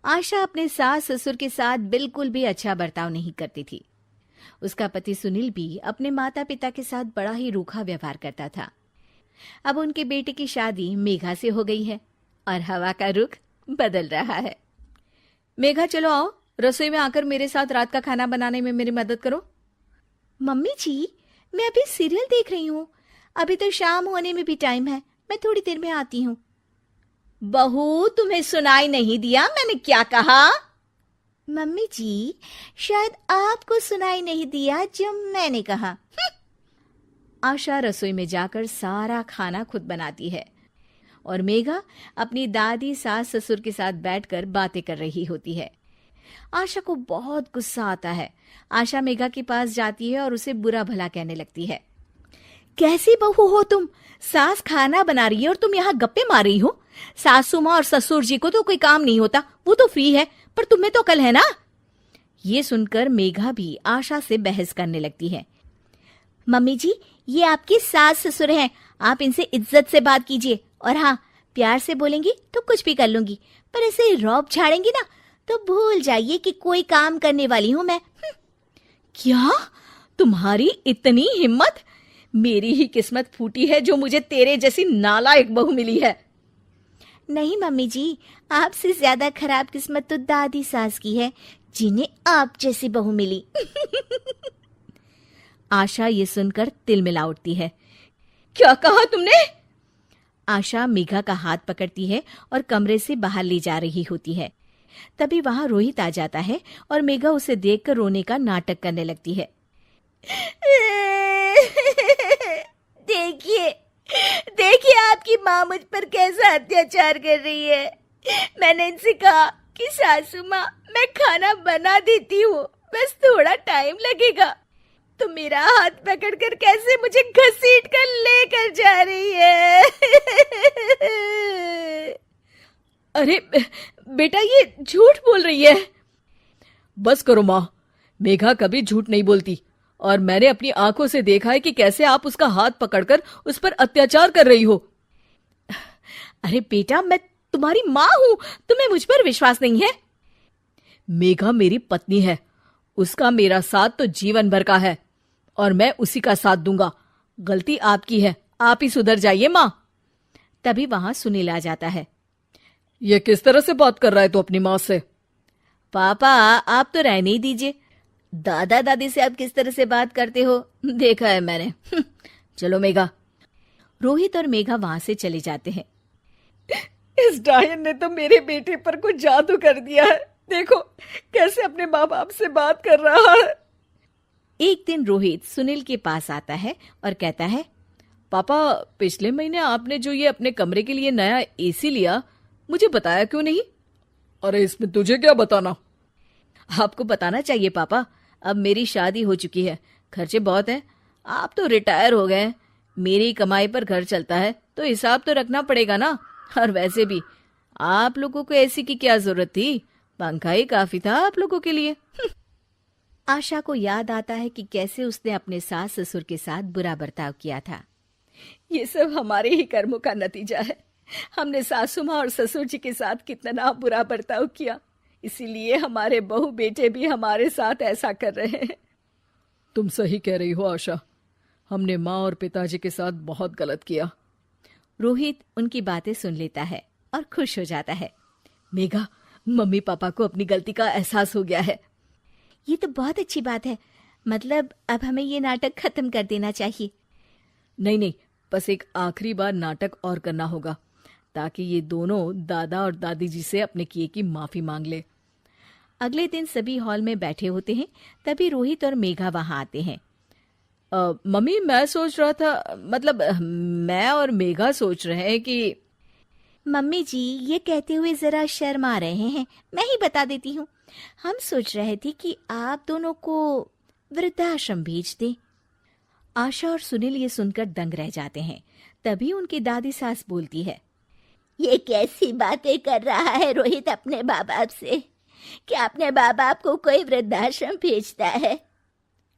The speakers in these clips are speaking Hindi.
आशा अपने सास ससुर के साथ बिल्कुल भी अच्छा बर्ताव नहीं करती थी। उसका पति सुनील भी अपने माता पिता के साथ बड़ा ही रूखा व्यवहार करता था। अब उनके बेटे की शादी मेघा से हो गई है और हवा का रुख बदल रहा है। मेघा, चलो आओ, रसोई में आकर मेरे साथ रात का खाना बनाने में मेरी मदद करो। मम्मी जी, मैं अभी सीरियल देख रही हूँ। अभी तो शाम होने में भी टाइम है, मैं थोड़ी देर में आती हूँ। बहू, तुम्हें सुनाई नहीं दिया मैंने क्या कहा? मम्मी जी, शायद आपको सुनाई नहीं दिया जो मैंने कहा। आशा रसोई में जाकर सारा खाना खुद बनाती है और मेघा अपनी दादी सास ससुर के साथ बैठकर बातें कर रही होती है। आशा को बहुत गुस्सा आता है। आशा मेघा के पास जाती है और उसे बुरा भला कहने लगती है। कैसी बहू हो तुम? सास खाना बना रही है और तुम यहाँ गप्पे मार रही हो। सासू माँ और ससुर जी को तो कोई काम नहीं होता, वो तो फ्री है, पर तुम्हें तो अकल है ना। ये सुनकर मेघा भी आशा से बहस करने लगती है। मम्मी जी, ये आपकी सास ससुर हैं, आप इनसे इज्जत से बात कीजिए। और हाँ, प्यार से बोलेंगी तो कुछ भी कर लूंगी, पर ऐसे रौब झाड़ेंगी ना तो भूल जाइए कि कोई काम करने वाली हूं मैं। क्या? तुम्हारी इतनी हिम्मत? मेरी ही किस्मत फूटी है जो मुझे तेरे जैसी नालायक बहू मिली है। नहीं मम्मी जी, आपसे ज्यादा खराब किस्मत तो दादी सास की है, जिन्हें आप जैसी बहू मिली। आशा ये सुनकर तिलमिला उठती है। क्या कहा तुमने? आशा मेघा का हाथ पकड़ती है और कमरे से बाहर ले जा रही होती है। तभी वहां रोहित आ जाता है और मेघा उसे देखकर रोने का नाटक करने लगती है। देखिए, देखिए आपकी माँ मुझ पर कैसा अत्याचार कर रही है। मैंने इनसे कहा कि सासू माँ, मैं खाना बना देती हूँ, बस थोड़ा टाइम लगेगा, तो मेरा हाथ पकड़कर कैसे मुझे घसीट कर लेकर जा रही है। अरे बेटा, ये झूठ बोल रही है। बस करो माँ, मेघा कभी झूठ नहीं बोलती और मैंने अपनी आंखों से देखा है कि कैसे आप उसका हाथ पकड़कर उस पर अत्याचार कर रही हो। अरे बेटा, मैं तुम्हारी माँ हूं, तुम्हें मुझ पर विश्वास नहीं है? मेघा मेरी पत्नी है, उसका मेरा साथ तो जीवन भर का है और मैं उसी का साथ दूंगा। गलती आपकी है, आप ही सुधर जाइए माँ। तभी वहां सुनील आ जाता है। ये किस तरह से बात कर रहा है तू अपनी माँ से? पापा, आप तो रहने ही दीजिए। दादा दादी से आप किस तरह से बात करते हो देखा है मैंने। चलो मेघा। रोहित और मेघा वहां से चले जाते हैं। इस डायन ने तो मेरे बेटे पर कुछ जादू कर दिया है, देखो कैसे अपने माँ बाप से बात कर रहा है। एक दिन रोहित सुनील के पास आता है और कहता है, पापा, पिछले महीने आपने जो ये अपने कमरे के लिए नया एसी लिया, मुझे बताया क्यों नहीं? अरे इसमें तुझे क्या बताना? आपको बताना चाहिए पापा, अब मेरी शादी हो चुकी है, खर्चे बहुत हैं, आप तो रिटायर हो गए हैं, मेरी कमाई पर घर चलता है, तो हिसाब तो रखना पड़ेगा ना। और वैसे भी आप लोगों को एसी की क्या जरूरत थी, पंखा ही काफी था आप लोगों के लिए। आशा को याद आता है कि कैसे उसने अपने सास ससुर के साथ बुरा बर्ताव किया था। ये सब हमारे ही कर्मों का नतीजा है। हमने सासू माँ और ससुर जी के साथ कितना बुरा बर्ताव किया, इसीलिए हमारे बहू बेटे भी हमारे साथ ऐसा कर रहे हैं। तुम सही कह रही हो आशा, हमने माँ और पिताजी के साथ बहुत गलत किया। रोहित उनकी बातें सुन लेता है और खुश हो जाता है। मेघा, मम्मी पापा को अपनी गलती का एहसास हो गया है। ये तो बहुत अच्छी बात है, मतलब अब हमें ये नाटक खत्म कर देना चाहिए। नहीं नहीं, बस एक आखिरी बार नाटक और करना होगा, ताकि ये दोनों दादा और दादी जी से अपने किए की माफी मांग ले। अगले दिन सभी हॉल में बैठे होते हैं, तभी रोहित और मेघा वहां आते हैं। मम्मी, मैं सोच रहा था, मतलब मैं और मेघा सोच रहे हैं कि। मम्मी जी, ये कहते हुए जरा शर्मा रहे हैं, मैं ही बता देती हूँ। हम सोच रहे थे कि आप दोनों को वृद्धाश्रम भेज दें। आशा और सुनील ये सुनकर दंग रह जाते हैं। तभी उनकी दादी सास बोलती है, ये कैसी बातें कर रहा है रोहित अपने माँ बाप से, कि अपने माँ बाप को कोई वृद्धाश्रम भेजता है।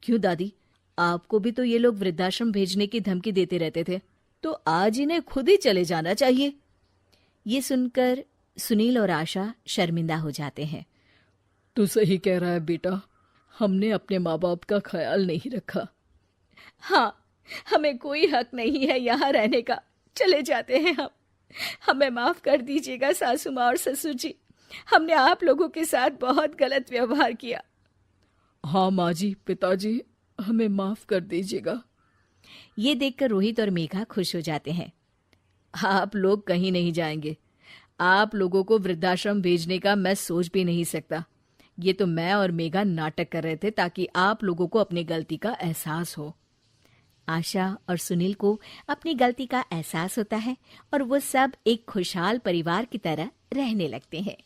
क्यों दादी, आपको भी तो ये लोग वृद्धाश्रम भेजने की धमकी देते रहते थे, तो आज इन्हें खुद ही चले जाना चाहिए। ये सुनकर सुनील और आशा शर्मिंदा हो जाते हैं। तू सही कह रहा है बेटा, हमने अपने माँ बाप का ख्याल नहीं रखा। हाँ, हमें कोई हक नहीं है यहाँ रहने का, चले जाते हैं हम। हमें माफ कर दीजिएगा सासू माँ और ससुर जी, हमने आप लोगों के साथ बहुत गलत व्यवहार किया। हाँ माँ जी, पिताजी, हमें माफ कर दीजिएगा। ये देखकर रोहित और मेघा खुश हो जाते हैं। आप लोग कहीं नहीं जाएंगे। आप लोगों को वृद्धाश्रम भेजने का मैं सोच भी नहीं सकता। ये तो मैं और मेघा नाटक कर रहे थे ताकि आप लोगों को अपनी गलती का एहसास हो। आशा और सुनील को अपनी गलती का एहसास होता है और वो सब एक खुशहाल परिवार की तरह रहने लगते हैं।